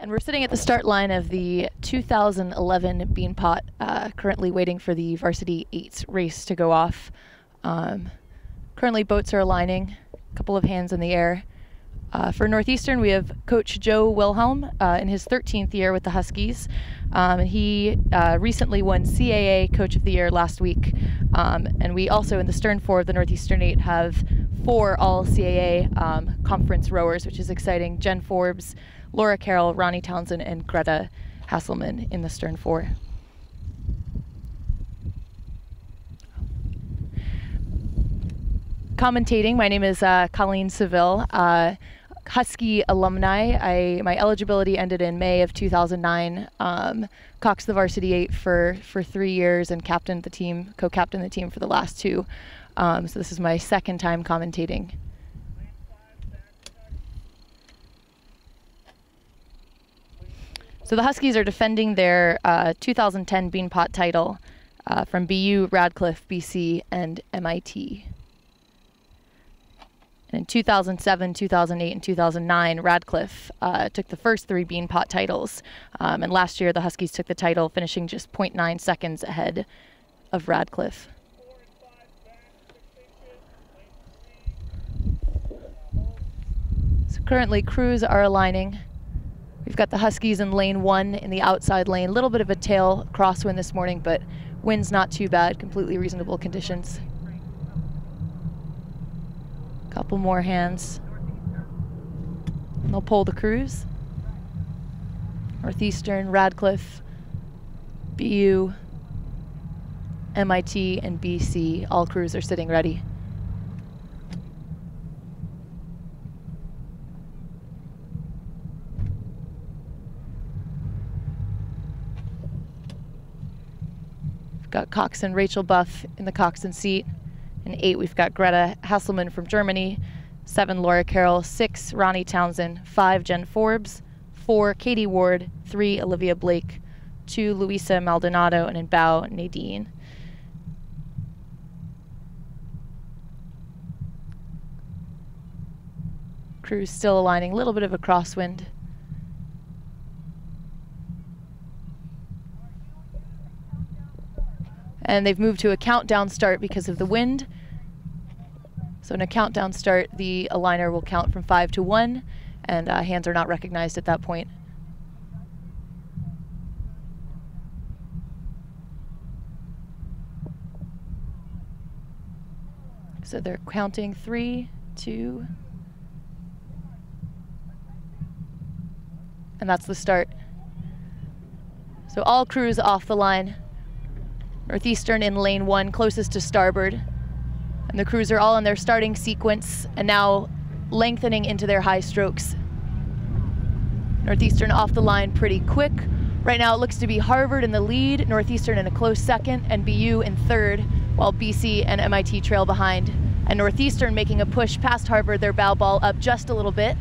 And we're sitting at the start line of the 2011 Beanpot, currently waiting for the Varsity 8 race to go off. Currently boats are aligning, a couple of hands in the air. For Northeastern, we have Coach Joe Wilhelm in his 13th year with the Huskies. He recently won CAA Coach of the Year last week. And we also, in the Stern 4 of the Northeastern 8, have 4 all-CAA conference rowers, which is exciting. Jen Forbes, Laura Carroll, Ronnie Townsend, and Greta Hasselman in the Stern 4. Commentating, my name is Colleen Seville, Husky alumni. My eligibility ended in May of 2009. Coxed the Varsity 8 for 3 years and captained the team, co-captained the team for the last 2. So this is my second time commentating. So the Huskies are defending their 2010 Beanpot title from BU, Radcliffe, BC, and MIT. And in 2007, 2008, and 2009, Radcliffe took the first 3 Beanpot titles. And last year, the Huskies took the title, finishing just 0.9 seconds ahead of Radcliffe. So currently, crews are aligning. We've got the Huskies in lane 1 in the outside lane. A little bit of a tail crosswind this morning, but wind's not too bad, completely reasonable conditions. Couple more hands. And they'll pull the crews. Northeastern, Radcliffe, BU, MIT, and BC. All crews are sitting ready. We've got coxswain Rachel Buff in the coxswain seat. In 8, we've got Greta Hasselman from Germany. 7, Laura Carroll. 6, Ronnie Townsend. 5, Jen Forbes. 4, Katie Ward. 3, Olivia Blake. 2, Luisa Maldonado. And in bow, Nadine. Crew's still aligning. A little bit of a crosswind. And they've moved to a countdown start because of the wind. So in a countdown start, the aligner will count from 5 to 1, and hands are not recognized at that point. So they're counting 3, 2, and that's the start. So all crews off the line. Northeastern in lane 1, closest to starboard. And the crews are all in their starting sequence and now lengthening into their high strokes. Northeastern off the line pretty quick. Right now it looks to be Harvard in the lead, Northeastern in a close second, and BU in 3rd, while BC and MIT trail behind. And Northeastern making a push past Harvard, their bow ball up just a little bit.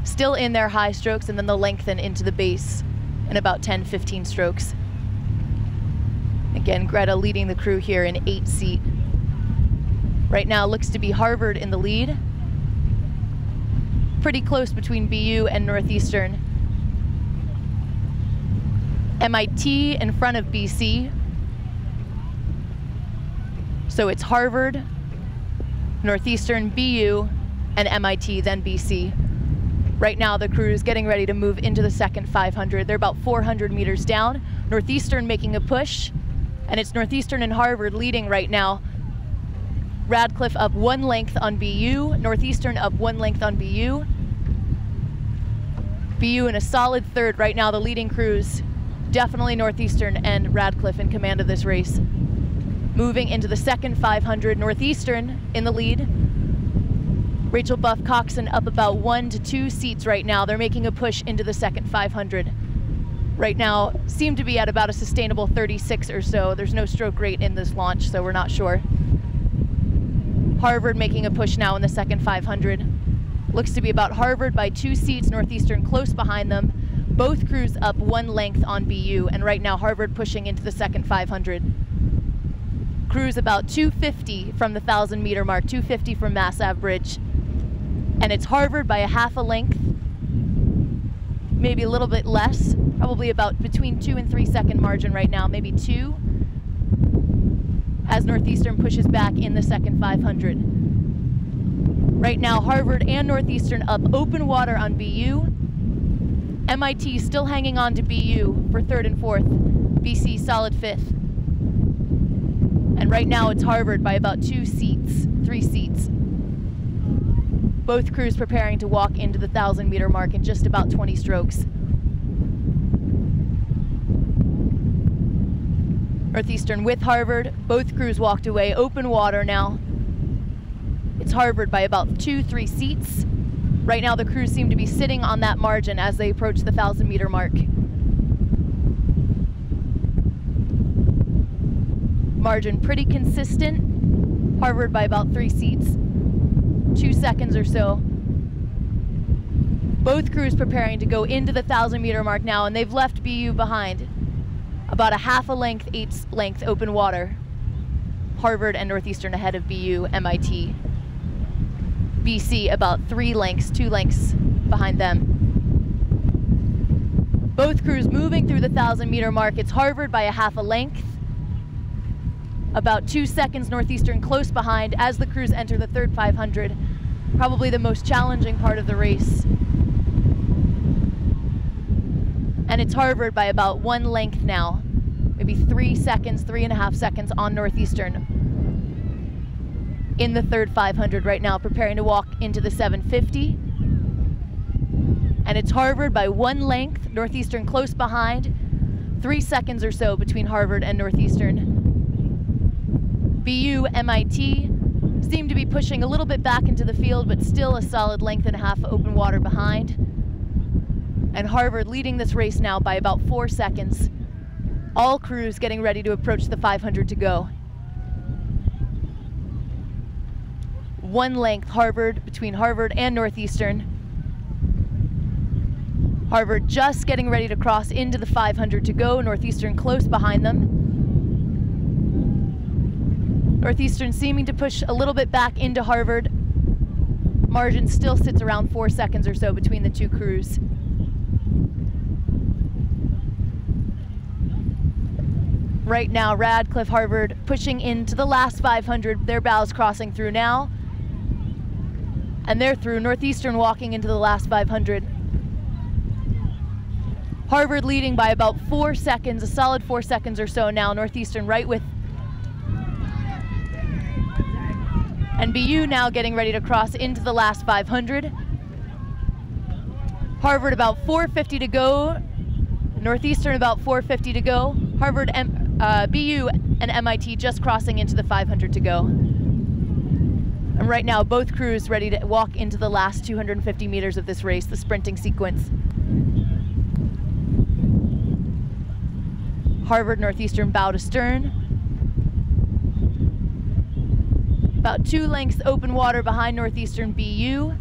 Still in their high strokes, and then they'll lengthen into the base in about 10-15 strokes. Again, Greta leading the crew here in 8 seat. Right now looks to be Harvard in the lead. Pretty close between BU and Northeastern. MIT in front of BC. So it's Harvard, Northeastern, BU, and MIT, then BC. Right now the crew is getting ready to move into the second 500. They're about 400 meters down. Northeastern making a push. And it's Northeastern and Harvard leading right now. Radcliffe up 1 length on BU, Northeastern up 1 length on BU. BU in a solid 3rd right now, the leading crews. Definitely Northeastern and Radcliffe in command of this race. Moving into the second 500, Northeastern in the lead. Rachel Buff coxswain up about 1 to 2 seats right now. They're making a push into the second 500. Right now, seem to be at about a sustainable 36 or so. There's no stroke rate in this launch, so we're not sure. Harvard making a push now in the second 500. Looks to be about Harvard by 2 seats, Northeastern close behind them. Both crews up 1 length on BU, and right now Harvard pushing into the second 500. Crews about 250 from the 1,000 meter mark, 250 from Mass Ave Bridge. And it's Harvard by a half a length maybe a little bit less, probably about between 2 and 3 second margin right now, maybe 2, as Northeastern pushes back in the second 500. Right now, Harvard and Northeastern up open water on BU. MIT still hanging on to BU for 3rd and 4th. BC solid 5th. And right now it's Harvard by about 2 seats, 3 seats. Both crews preparing to walk into the 1,000-meter mark in just about 20 strokes. Northeastern with Harvard. Both crews walked away. Open water now. It's Harvard by about 2, 3 seats. Right now the crews seem to be sitting on that margin as they approach the 1,000-meter mark. Margin pretty consistent. Harvard by about 3 seats. 2 seconds or so. Both crews preparing to go into the 1,000-meter mark now, and they've left BU behind. About a half a length, 8 length open water. Harvard and Northeastern ahead of BU, MIT. BC about 3 lengths, 2 lengths behind them. Both crews moving through the 1,000-meter mark. It's Harvard by a half a length. About 2 seconds Northeastern close behind as the crews enter the 3rd 500. Probably the most challenging part of the race. And it's Harvard by about 1 length now. Maybe 3 seconds, 3.5 seconds on Northeastern. In the 3rd 500 right now, preparing to walk into the 750. And it's Harvard by 1 length, Northeastern close behind. 3 seconds or so between Harvard and Northeastern. BU, MIT seem to be pushing a little bit back into the field, but still a solid length and a half open water behind. And Harvard leading this race now by about 4 seconds. All crews getting ready to approach the 500 to go. 1 length Harvard between Harvard and Northeastern. Harvard just getting ready to cross into the 500 to go. Northeastern close behind them. Northeastern seeming to push a little bit back into Harvard. Margin still sits around 4 seconds or so between the 2 crews. Right now, Radcliffe, Harvard pushing into the last 500. Their bows crossing through now. And they're through. Northeastern walking into the last 500. Harvard leading by about 4 seconds, a solid 4 seconds or so now. Northeastern right with. And BU now getting ready to cross into the last 500. Harvard about 450 to go. Northeastern about 450 to go. Harvard, BU and MIT just crossing into the 500 to go. And right now, both crews ready to walk into the last 250 meters of this race, the sprinting sequence. Harvard, Northeastern bow to stern. About 2 lengths open water behind Northeastern BU.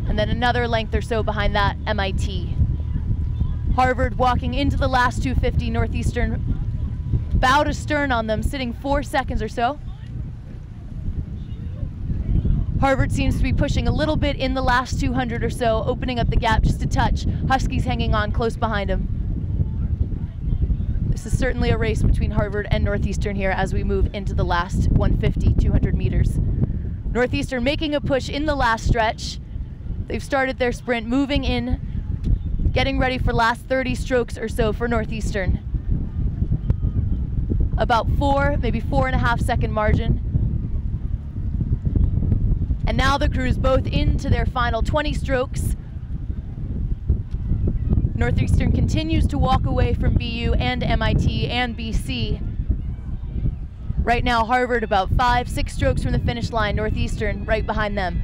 And then another length or so behind that, MIT. Harvard walking into the last 250, Northeastern bow to stern on them, sitting 4 seconds or so. Harvard seems to be pushing a little bit in the last 200 or so, opening up the gap just a touch. Huskies hanging on close behind him. This is certainly a race between Harvard and Northeastern here as we move into the last 150, 200 meters. Northeastern making a push in the last stretch. They've started their sprint, moving in, getting ready for last 30 strokes or so for Northeastern. About 4, maybe 4.5 second margin. And now the crews both into their final 20 strokes. Northeastern continues to walk away from BU and MIT and BC. Right now, Harvard about 5, 6 strokes from the finish line. Northeastern right behind them.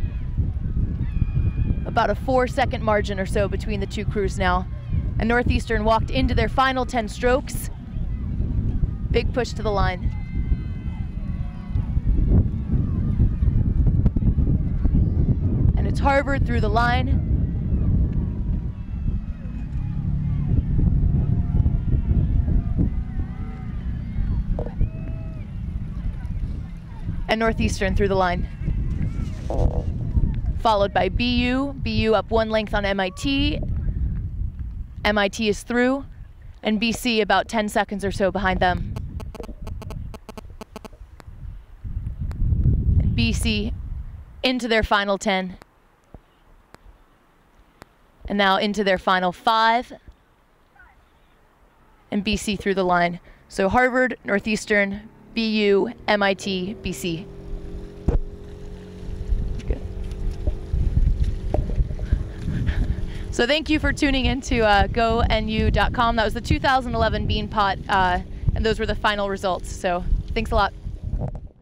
About a 4 second margin or so between the 2 crews now. And Northeastern walked into their final 10 strokes. Big push to the line. And it's Harvard through the line. And Northeastern through the line. Followed by BU. BU up 1 length on MIT. MIT is through, and BC about 10 seconds or so behind them. And BC into their final 10. And now into their final 5. And BC through the line. So Harvard, Northeastern, BU, MIT, BC. Good. So thank you for tuning in to GoNU.com. That was the 2011 Beanpot, and those were the final results. So thanks a lot.